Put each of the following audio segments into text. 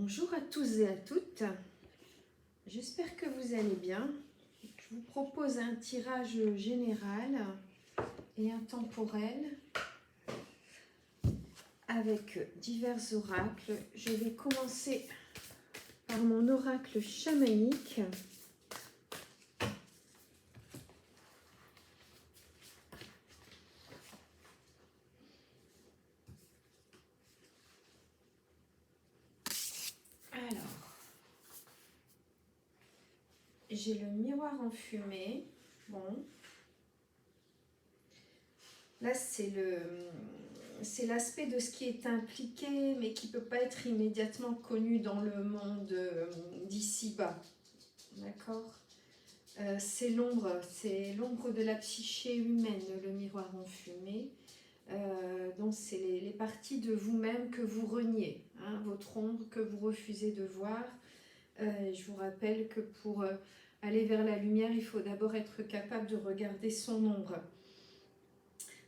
Bonjour à tous et à toutes, j'espère que vous allez bien. Je vous propose un tirage général et intemporel avec divers oracles. Je vais commencer par mon oracle chamanique. Alors, j'ai le miroir en fumée. Bon, là c'est l'aspect de ce qui est impliqué mais qui ne peut pas être immédiatement connu dans le monde d'ici-bas. D'accord? C'est l'ombre de la psyché humaine, le miroir en fumée. Donc c'est les parties de vous-même que vous reniez, hein, votre ombre que vous refusez de voir. Je vous rappelle que pour aller vers la lumière, il faut d'abord être capable de regarder son ombre.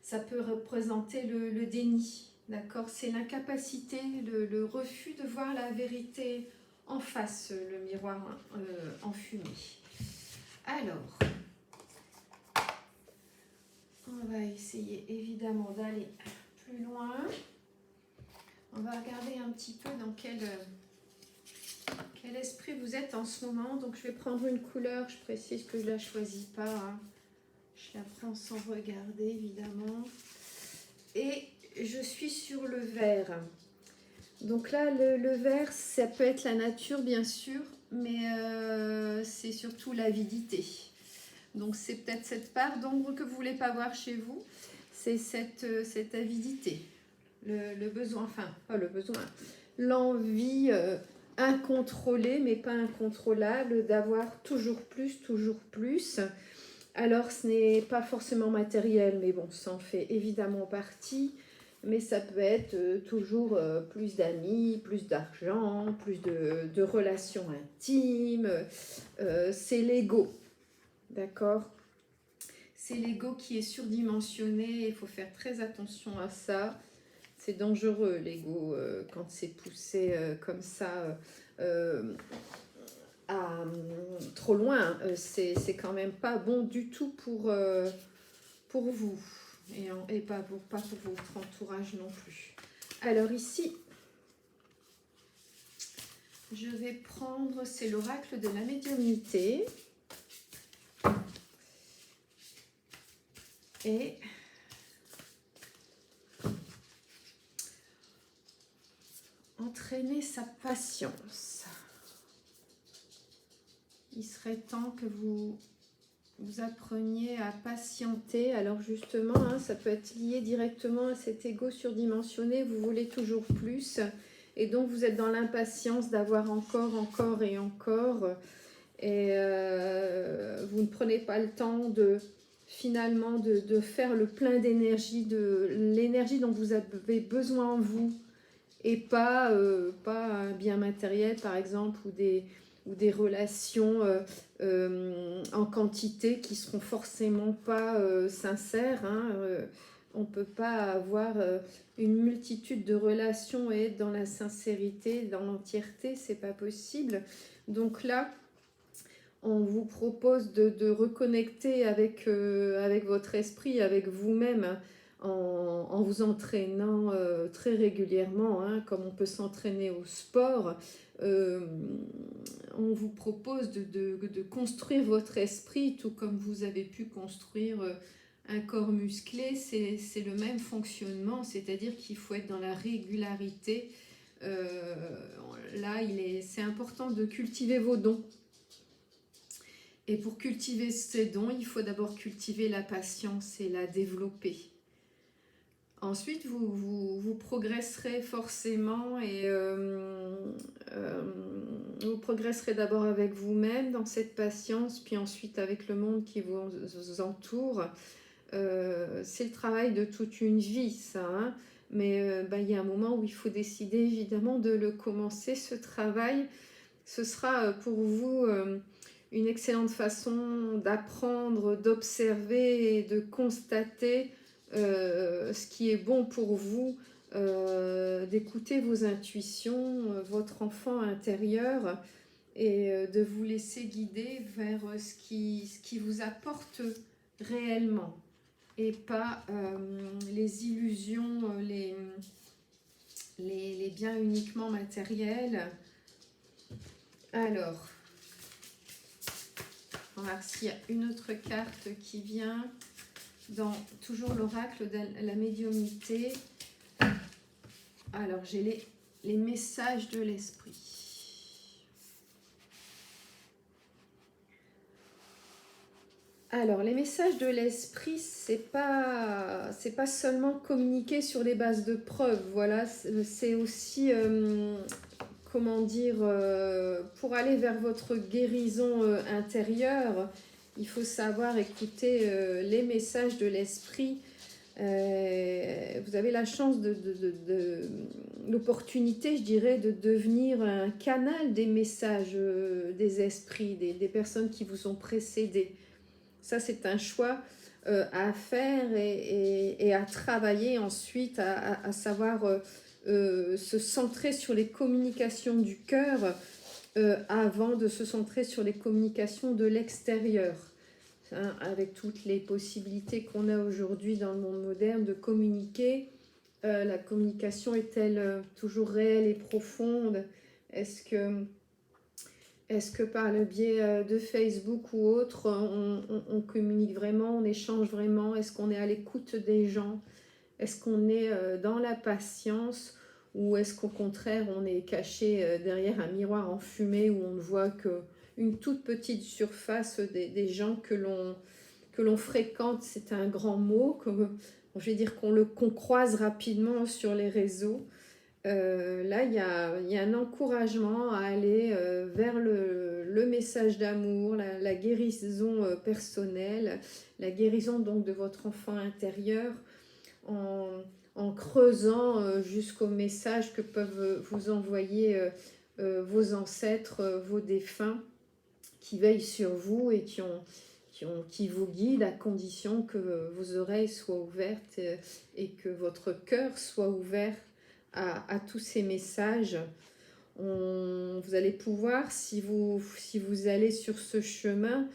Ça peut représenter le déni, d'accord? C'est l'incapacité, le refus de voir la vérité en face, le miroir en fumée. Alors, on va essayer évidemment d'aller plus loin. On va regarder un petit peu dans quel esprit vous êtes en ce moment. Donc je vais prendre une couleur, je précise que je ne la choisis pas, hein. Je la prends sans regarder évidemment. Et je suis sur le vert. Donc là, le vert, ça peut être la nature bien sûr, mais c'est surtout l'avidité. Donc c'est peut-être cette part d'ombre que vous ne voulez pas voir chez vous. C'est cette avidité, le besoin, enfin pas le besoin, l'envie incontrôlée mais pas incontrôlable d'avoir toujours plus, toujours plus. Alors ce n'est pas forcément matériel, mais bon, ça en fait évidemment partie. Mais ça peut être toujours plus d'amis, plus d'argent, plus de relations intimes. C'est l'ego, d'accord? C'est l'ego qui est surdimensionné, il faut faire très attention à ça. C'est dangereux l'ego quand c'est poussé comme ça trop loin. C'est quand même pas bon du tout pour vous et pas pour votre entourage non plus. Alors ici, je vais prendre, c'est l'oracle de la médiumnité. Et entraîner sa patience. Il serait temps que vous appreniez à patienter. Alors justement, hein, ça peut être lié directement à cet ego surdimensionné. Vous voulez toujours plus. Et donc vous êtes dans l'impatience d'avoir encore et encore. Et vous ne prenez pas le temps finalement de faire le plein d'énergie, de l'énergie dont vous avez besoin en vous. Et pas un bien matériel par exemple ou des relations en quantité qui seront forcément pas sincères, hein. On ne peut pas avoir une multitude de relations et être dans la sincérité, dans l'entièreté, c'est pas possible. Donc là, on vous propose de reconnecter avec votre esprit, avec vous-même, en vous entraînant très régulièrement, hein, comme on peut s'entraîner au sport. On vous propose de construire votre esprit, tout comme vous avez pu construire un corps musclé. C'est le même fonctionnement, c'est-à-dire qu'il faut être dans la régularité. Là, c'est important de cultiver vos dons. Et pour cultiver ces dons, il faut d'abord cultiver la patience et la développer. Ensuite, vous progresserez forcément et vous progresserez d'abord avec vous-même dans cette patience, puis ensuite avec le monde qui vous entoure. C'est le travail de toute une vie, ça, hein. Mais il y a un moment où il faut décider évidemment de le commencer, ce travail. Ce sera pour vous une excellente façon d'apprendre, d'observer et de constater ce qui est bon pour vous d'écouter vos intuitions, votre enfant intérieur, et de vous laisser guider vers ce qui vous apporte réellement, et pas les illusions, les biens uniquement matériels. Alors, on va voir s'il y a une autre carte qui vient dans toujours l'oracle de la médiumnité. Alors, j'ai les messages de l'esprit. Alors, les messages de l'esprit, c'est pas seulement communiquer sur les bases de preuves. Voilà, c'est aussi, comment dire, pour aller vers votre guérison intérieure, il faut savoir écouter les messages de l'esprit. Vous avez la chance l'opportunité, je dirais, de devenir un canal des messages des esprits, des personnes qui vous ont précédés. Ça, c'est un choix à faire et à travailler ensuite, à savoir se centrer sur les communications du cœur avant de se centrer sur les communications de l'extérieur. Hein, avec toutes les possibilités qu'on a aujourd'hui dans le monde moderne de communiquer, la communication est-elle toujours réelle et profonde? Est-ce que par le biais de Facebook ou autre, on communique vraiment, on échange vraiment? Est-ce qu'on est à l'écoute des gens? Est-ce qu'on est dans la patience? Ou est-ce qu'au contraire, on est caché derrière un miroir enfumé où on ne voit qu'une toute petite surface des gens que l'on fréquente? C'est un grand mot, je vais dire qu'on croise rapidement sur les réseaux. Là, il y a un encouragement à aller vers le message d'amour, la guérison personnelle, la guérison donc de votre enfant intérieur, en creusant jusqu'au message que peuvent vous envoyer vos ancêtres, vos défunts, qui veillent sur vous et qui vous guident, à condition que vos oreilles soient ouvertes et que votre cœur soit ouvert à tous ces messages. Vous allez pouvoir, si vous allez sur ce chemin,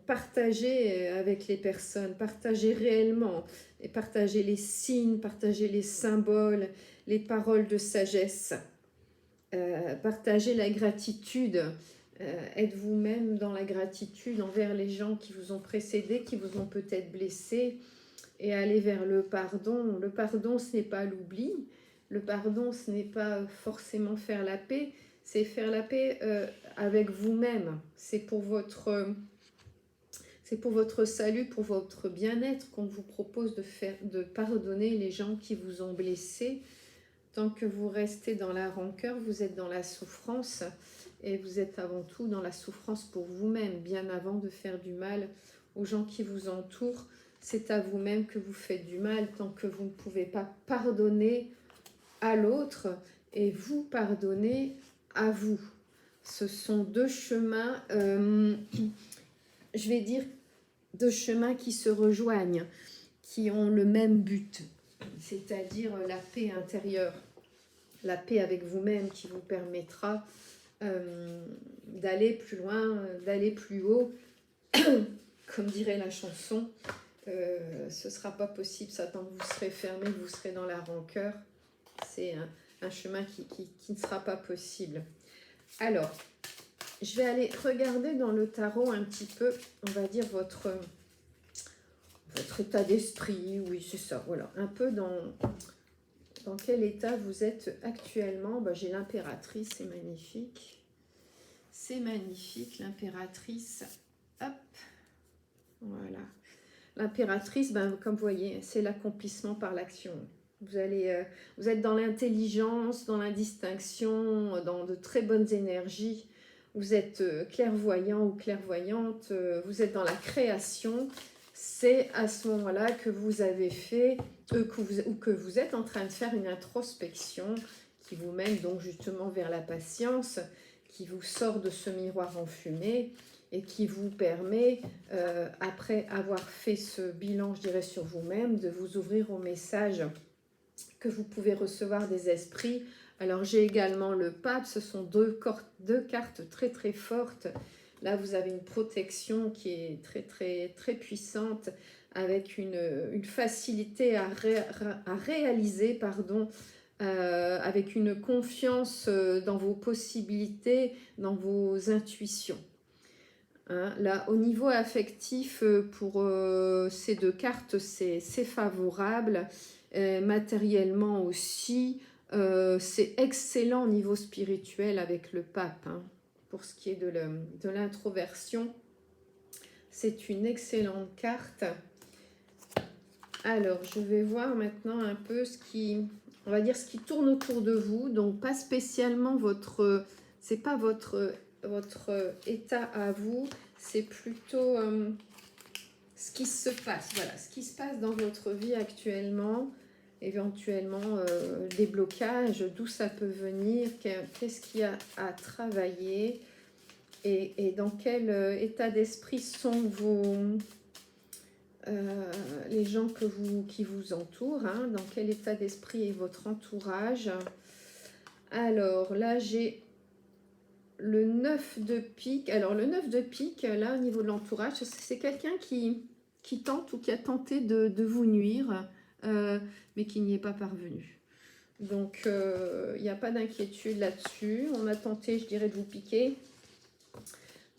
partager avec les personnes, partager réellement, et partager les signes, partager les symboles, les paroles de sagesse, partager la gratitude. Êtes vous-même dans la gratitude envers les gens qui vous ont précédé, qui vous ont peut-être blessé, et aller vers le pardon. Le pardon, ce n'est pas l'oubli. Le pardon, ce n'est pas forcément faire la paix. C'est faire la paix avec vous-même. C'est pour votre salut, pour votre bien-être qu'on vous propose de pardonner les gens qui vous ont blessé. Tant que vous restez dans la rancœur, vous êtes dans la souffrance. Et vous êtes avant tout dans la souffrance pour vous-même, bien avant de faire du mal aux gens qui vous entourent. C'est à vous-même que vous faites du mal tant que vous ne pouvez pas pardonner à l'autre et vous pardonner à vous. Ce sont deux chemins, je vais dire, deux chemins qui se rejoignent, qui ont le même but, c'est-à-dire la paix intérieure, la paix avec vous-même qui vous permettra d'aller plus loin, d'aller plus haut, comme dirait la chanson. Ce ne sera pas possible, ça, tant que vous serez fermé, vous serez dans la rancœur. C'est un chemin qui ne sera pas possible. Alors, je vais aller regarder dans le tarot un petit peu, on va dire, votre état d'esprit. Oui, c'est ça, voilà. Un peu dans quel état vous êtes actuellement. J'ai l'impératrice, c'est magnifique. C'est magnifique, l'impératrice. Hop, voilà. L'impératrice, comme vous voyez, c'est l'accomplissement par l'action. Vous êtes dans l'intelligence, dans l'indistinction, dans de très bonnes énergies. Vous êtes clairvoyant ou clairvoyante, vous êtes dans la création. C'est à ce moment-là que vous avez fait, ou que vous êtes en train de faire une introspection qui vous mène donc justement vers la patience, qui vous sort de ce miroir enfumé et qui vous permet, après avoir fait ce bilan, je dirais, sur vous-même, de vous ouvrir au message que vous pouvez recevoir des esprits. Alors j'ai également le pape, ce sont deux cartes très très fortes. Là vous avez une protection qui est très très très puissante, avec une facilité à réaliser, pardon, avec une confiance dans vos possibilités, dans vos intuitions. Hein, là, au niveau affectif, pour ces deux cartes, c'est favorable. Matériellement aussi, c'est excellent au niveau spirituel avec le pape. Hein. Pour ce qui est de l'introversion, c'est une excellente carte. Alors, je vais voir maintenant un peu on va dire ce qui tourne autour de vous. Donc, pas spécialement c'est pas votre état à vous, c'est plutôt ce qui se passe. Voilà, ce qui se passe dans votre vie actuellement, éventuellement des blocages, d'où ça peut venir, qu'est-ce qu'il y a à travailler et dans quel état d'esprit sont les gens qui vous entourent, hein, dans quel état d'esprit est votre entourage. Alors là, j'ai le 9 de pique. Alors le 9 de pique, là, au niveau de l'entourage, c'est quelqu'un qui tente ou qui a tenté de vous nuire, mais qui n'y est pas parvenu. Donc, il n'y a pas d'inquiétude là-dessus. On a tenté, je dirais, de vous piquer,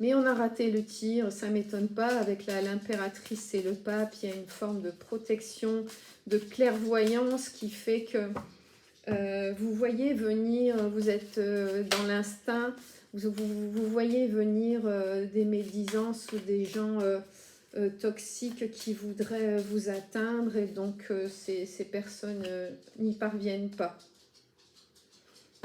mais on a raté le tir, ça ne m'étonne pas. Avec l'impératrice et le pape, il y a une forme de protection, de clairvoyance qui fait que vous voyez venir, vous êtes dans l'instinct, vous voyez venir des médisances ou des gens toxiques qui voudraient vous atteindre, et donc ces personnes n'y parviennent pas.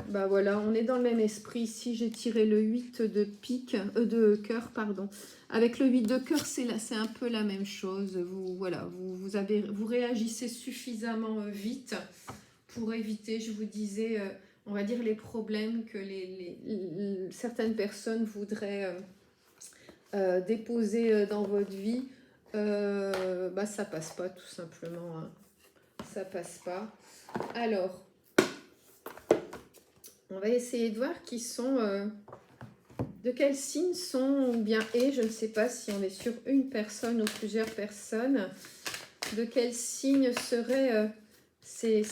Bah voilà, on est dans le même esprit. Ici, j'ai tiré le 8 de pique, de cœur, pardon. Avec le 8 de cœur, c'est un peu la même chose. Vous réagissez suffisamment vite pour éviter, je vous disais, on va dire les problèmes que certaines personnes voudraient déposer dans votre vie. Ça passe pas, tout simplement. Hein. Ça passe pas. Alors, on va essayer de voir de quel signe sont, ou bien je ne sais pas si on est sur une personne ou plusieurs personnes, de quel signe seraient ces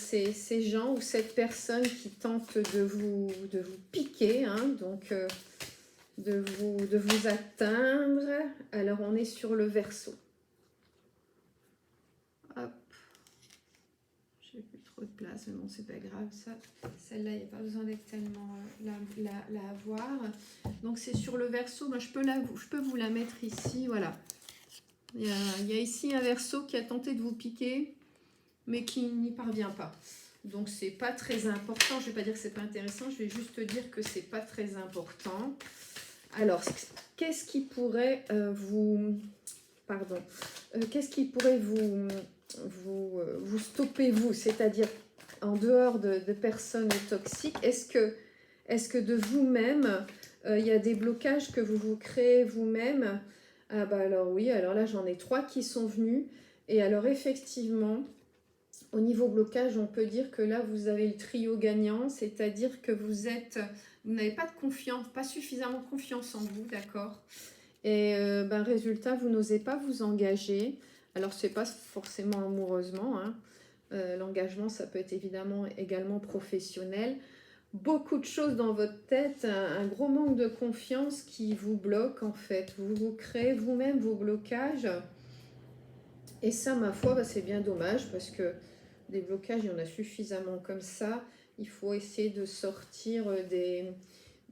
gens ou cette personne qui tente de vous piquer, hein, donc de vous atteindre. Alors on est sur le Verseau. Hop. J'ai plus trop de place, mais bon, c'est pas grave, ça. Celle-là, il n'y a pas besoin d'être tellement la voir. Donc, c'est sur le Verseau. Moi, je peux vous la mettre ici, voilà. Il y a ici un Verseau qui a tenté de vous piquer, mais qui n'y parvient pas. Donc, c'est pas très important. Je vais pas dire que c'est pas intéressant, je vais juste dire que c'est pas très important. Alors, qu'est-ce qui pourrait qu'est-ce qui pourrait vous stopper, vous, c'est-à-dire en dehors de personnes toxiques? Est-ce que de vous-même, il y a des blocages que vous créez vous-même? Ah bah alors oui, alors là j'en ai 3 qui sont venus, et alors effectivement, au niveau blocage, on peut dire que là vous avez le trio gagnant, c'est-à-dire que vous n'avez pas de confiance, pas suffisamment confiance en vous, d'accord? Et résultat, vous n'osez pas vous engager. Alors, ce n'est pas forcément amoureusement. Hein. L'engagement, ça peut être également professionnel. Beaucoup de choses dans votre tête, un gros manque de confiance qui vous bloque en fait. Vous créez vous-même vos blocages. Et ça, ma foi, c'est bien dommage parce que des blocages, il y en a suffisamment comme ça. Il faut essayer de sortir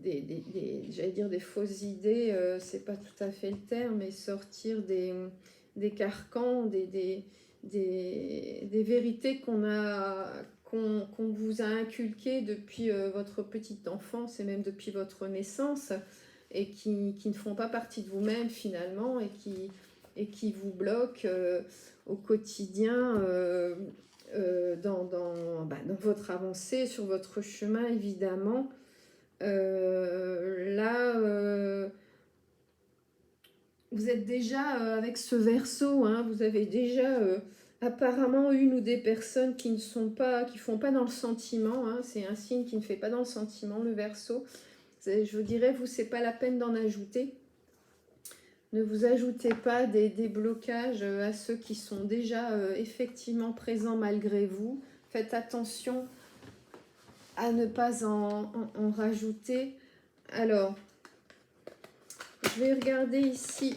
j'allais dire des fausses idées, c'est pas tout à fait le terme, mais sortir des carcans, des vérités qu'on vous a inculquées depuis votre petite enfance et même depuis votre naissance, et qui ne font pas partie de vous-même finalement, et qui vous bloquent au quotidien dans votre avancée, sur votre chemin évidemment. Vous êtes déjà avec ce Verseau, hein, vous avez déjà apparemment une ou des personnes qui ne sont pas, qui font pas dans le sentiment, hein, c'est un signe qui ne fait pas dans le sentiment, le Verseau. Je vous dirais, vous, c'est pas la peine d'en ajouter. Ne vous ajoutez pas des blocages à ceux qui sont déjà effectivement présents malgré vous. Faites attention à ne pas en rajouter. Alors, je vais regarder ici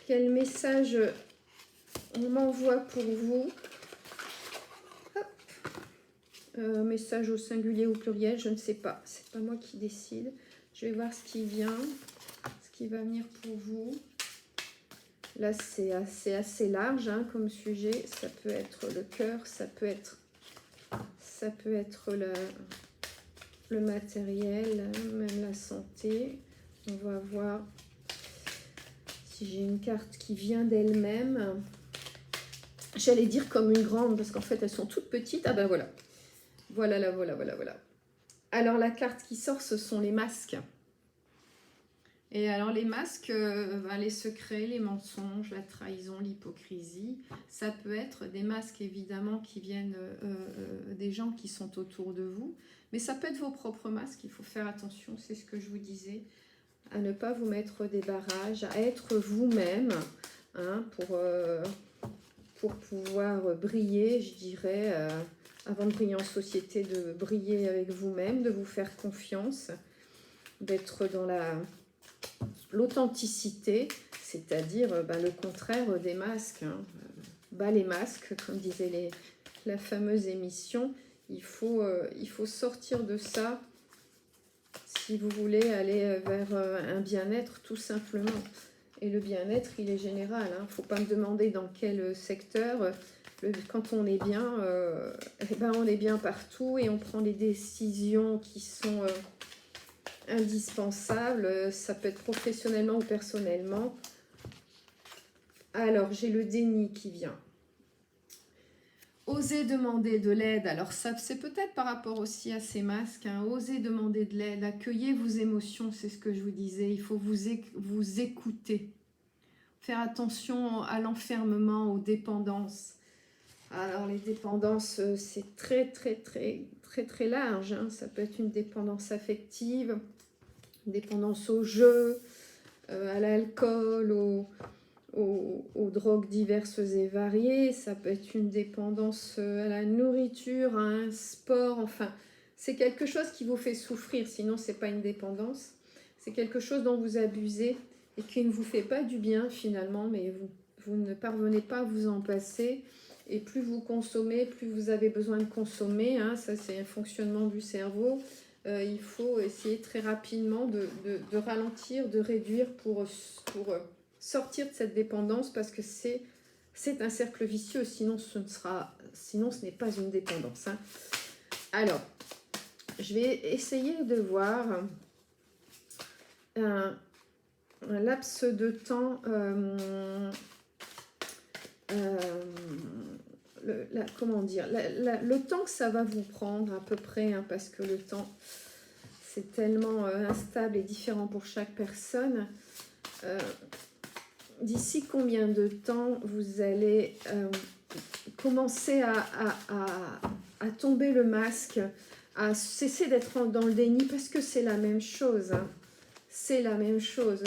quel message on m'envoie pour vous. Message au singulier ou au pluriel, je ne sais pas. C'est pas moi qui décide. Je vais voir ce qui vient, ce qui va venir pour vous. Là, c'est assez large hein, comme sujet. Ça peut être le cœur, ça peut être le matériel, même la santé. On va voir si j'ai une carte qui vient d'elle-même. J'allais dire comme une grande, parce qu'en fait, elles sont toutes petites. Ah ben voilà. Voilà. Alors, la carte qui sort, ce sont les masques. Et alors, les masques, les secrets, les mensonges, la trahison, l'hypocrisie, ça peut être des masques, évidemment, qui viennent des gens qui sont autour de vous. Mais ça peut être vos propres masques. Il faut faire attention, c'est ce que je vous disais, à ne pas vous mettre des barrages, à être vous-même, hein, pour pouvoir briller, je dirais, avant de briller en société, de briller avec vous-même, de vous faire confiance, d'être dans l'authenticité, c'est-à-dire le contraire des masques. Hein. Les masques, comme disait la fameuse émission, il faut sortir de ça si vous voulez aller vers un bien-être tout simplement. Et le bien-être, il est général. Il ne faut pas me demander dans quel secteur. Quand on est bien, on est bien partout et on prend les décisions qui sont indispensables. Ça peut être professionnellement ou personnellement. Alors, j'ai le déni qui vient. Osez demander de l'aide. Alors, ça, c'est peut-être par rapport aussi à ces masques. Hein. Osez demander de l'aide. Accueillez vos émotions, c'est ce que je vous disais. Il faut vous écouter. Faire attention à l'enfermement, aux dépendances. Alors, les dépendances, c'est très large. Hein. Ça peut être une dépendance affective, une dépendance au jeu, à l'alcool, aux drogues diverses et variées. Ça peut être une dépendance à la nourriture, à un sport. Enfin, c'est quelque chose qui vous fait souffrir. Sinon, ce n'est pas une dépendance. C'est quelque chose dont vous abusez et qui ne vous fait pas du bien finalement, mais vous ne parvenez pas à vous en passer. Et plus vous consommez, plus vous avez besoin de consommer. Hein, ça, c'est un fonctionnement du cerveau. Il faut essayer très rapidement de ralentir, de réduire pour sortir de cette dépendance parce que c'est un cercle vicieux. Sinon, ce n'est pas une dépendance. Hein. Alors, je vais essayer de voir un laps de temps, comment dire, le temps que ça va vous prendre à peu près, hein, parce que le temps, c'est tellement instable et différent pour chaque personne. D'ici combien de temps vous allez commencer à tomber le masque, à cesser d'être dans le déni, parce que c'est la même chose. Hein. C'est la même chose.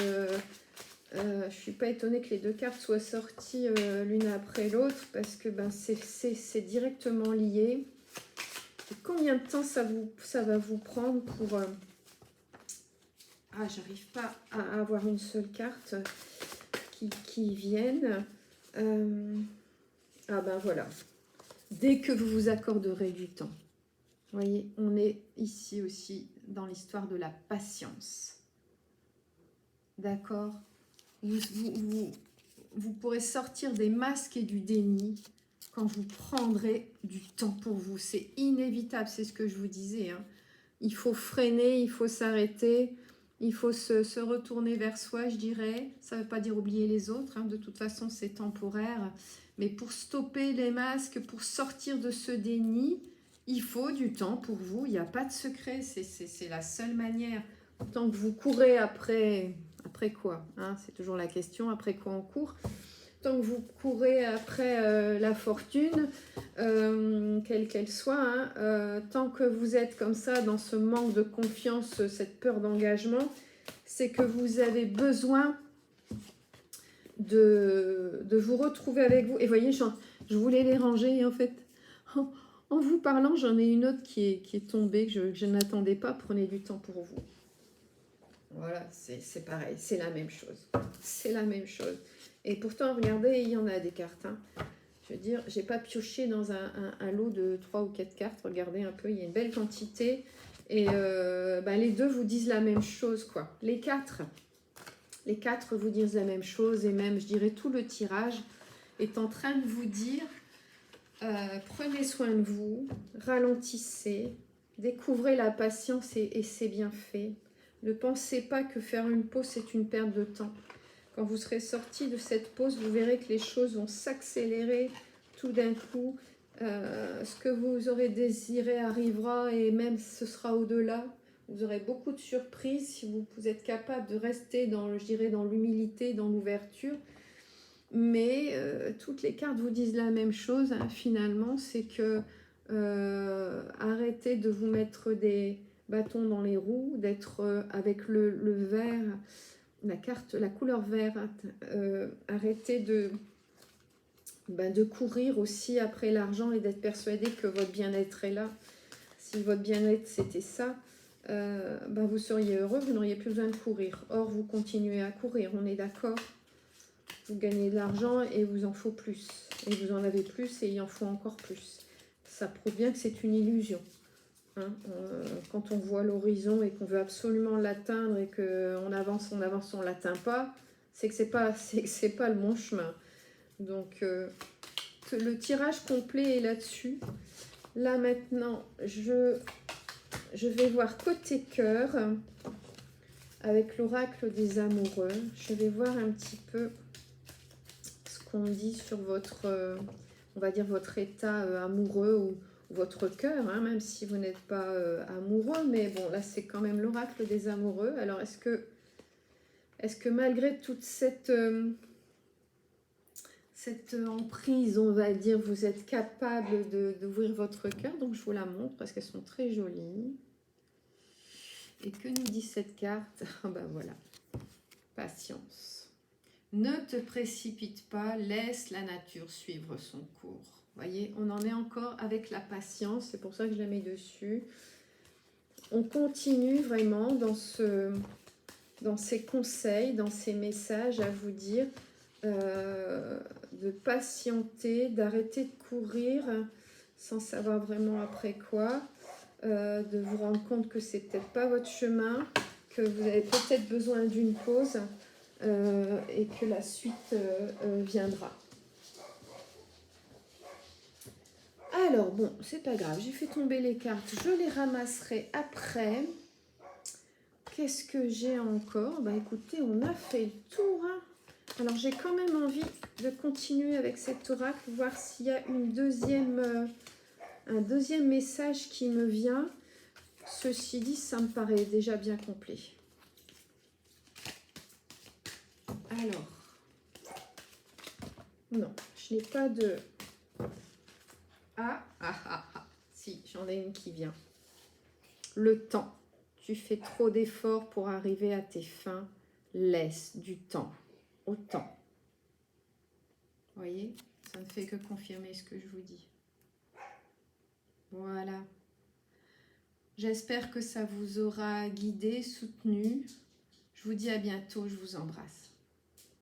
Je ne suis pas étonnée que les deux cartes soient sorties l'une après l'autre, parce que c'est directement lié. Et combien de temps ça va vous prendre pour... j'arrive pas à avoir une seule carte qui vienne. Voilà. Dès que vous vous accorderez du temps. Vous voyez, on est ici aussi dans l'histoire de la patience. D'accord ? Vous pourrez sortir des masques et du déni quand vous prendrez du temps pour vous. C'est inévitable, c'est ce que je vous disais. Hein. Il faut freiner, il faut s'arrêter, il faut se retourner vers soi, je dirais. Ça ne veut pas dire oublier les autres, hein. De toute façon, c'est temporaire. Mais pour stopper les masques, pour sortir de ce déni, il faut du temps pour vous. Il n'y a pas de secret, c'est la seule manière. Tant que vous courez après quoi, hein, c'est toujours la question, après quoi on court. tant que vous courez après la fortune, quelle qu'elle soit, hein, tant que vous êtes comme ça dans ce manque de confiance, cette peur d'engagement, c'est que vous avez besoin de vous retrouver avec vous. Et voyez, je voulais les ranger et en fait, en vous parlant, j'en ai une autre qui est tombée, que je n'attendais pas. Prenez du temps pour vous. Voilà, c'est pareil, c'est la même chose. C'est la même chose. Et pourtant, regardez, il y en a des cartes. Hein. Je veux dire, j'ai pas pioché dans un lot de 3 ou 4 cartes. Regardez un peu, il y a une belle quantité. Et les deux vous disent la même chose, quoi. Les quatre vous disent la même chose. Et même, je dirais, tout le tirage est en train de vous dire, prenez soin de vous, ralentissez, découvrez la patience et c'est bien fait. Ne pensez pas que faire une pause, c'est une perte de temps. Quand vous serez sorti de cette pause, vous verrez que les choses vont s'accélérer tout d'un coup. Ce que vous aurez désiré arrivera et même ce sera au-delà. Vous aurez beaucoup de surprises si vous êtes capable de rester dans, je dirais, dans l'humilité, dans l'ouverture. Mais toutes les cartes vous disent la même chose, hein, finalement, c'est que arrêtez de vous mettre des bâtons dans les roues, d'être avec le vert, la couleur verte, arrêtez de courir aussi après l'argent et d'être persuadé que votre bien-être est là. Si votre bien-être c'était ça, vous seriez heureux, vous n'auriez plus besoin de courir. Or, vous continuez à courir, on est d'accord. Vous gagnez de l'argent et vous en faut plus. Et vous en avez plus et il en faut encore plus. Ça prouve bien que c'est une illusion. Hein, quand on voit l'horizon et qu'on veut absolument l'atteindre et qu'on avance, on ne l'atteint pas, c'est que c'est pas le bon chemin. Donc, le tirage complet est là-dessus. Là, maintenant, je vais voir côté cœur avec l'oracle des amoureux. Je vais voir un petit peu ce qu'on dit sur votre, on va dire, votre état amoureux ou votre cœur, hein, même si vous n'êtes pas amoureux, mais bon, là, c'est quand même l'oracle des amoureux. Alors, est-ce que malgré toute cette emprise, on va dire, vous êtes capable d'ouvrir votre cœur? Donc, je vous la montre parce qu'elles sont très jolies. Et que nous dit cette carte? Voilà, patience. Ne te précipite pas, laisse la nature suivre son cours. Vous voyez, on en est encore avec la patience, c'est pour ça que je la mets dessus. On continue vraiment dans ces conseils, dans ces messages à vous dire de patienter, d'arrêter de courir sans savoir vraiment après quoi, de vous rendre compte que c'est peut-être pas votre chemin, que vous avez peut-être besoin d'une pause et que la suite viendra. Alors, bon, c'est pas grave, j'ai fait tomber les cartes, je les ramasserai après. Qu'est-ce que j'ai encore? Écoutez, on a fait le tour. Hein. Alors, j'ai quand même envie de continuer avec cet oracle, voir s'il y a un deuxième message qui me vient. Ceci dit, ça me paraît déjà bien complet. Alors, non, je n'ai pas de... Si, j'en ai une qui vient. Le temps. Tu fais trop d'efforts pour arriver à tes fins. Laisse du temps au temps. Vous voyez, ça ne fait que confirmer ce que je vous dis. Voilà. J'espère que ça vous aura guidé, soutenu. Je vous dis à bientôt, je vous embrasse.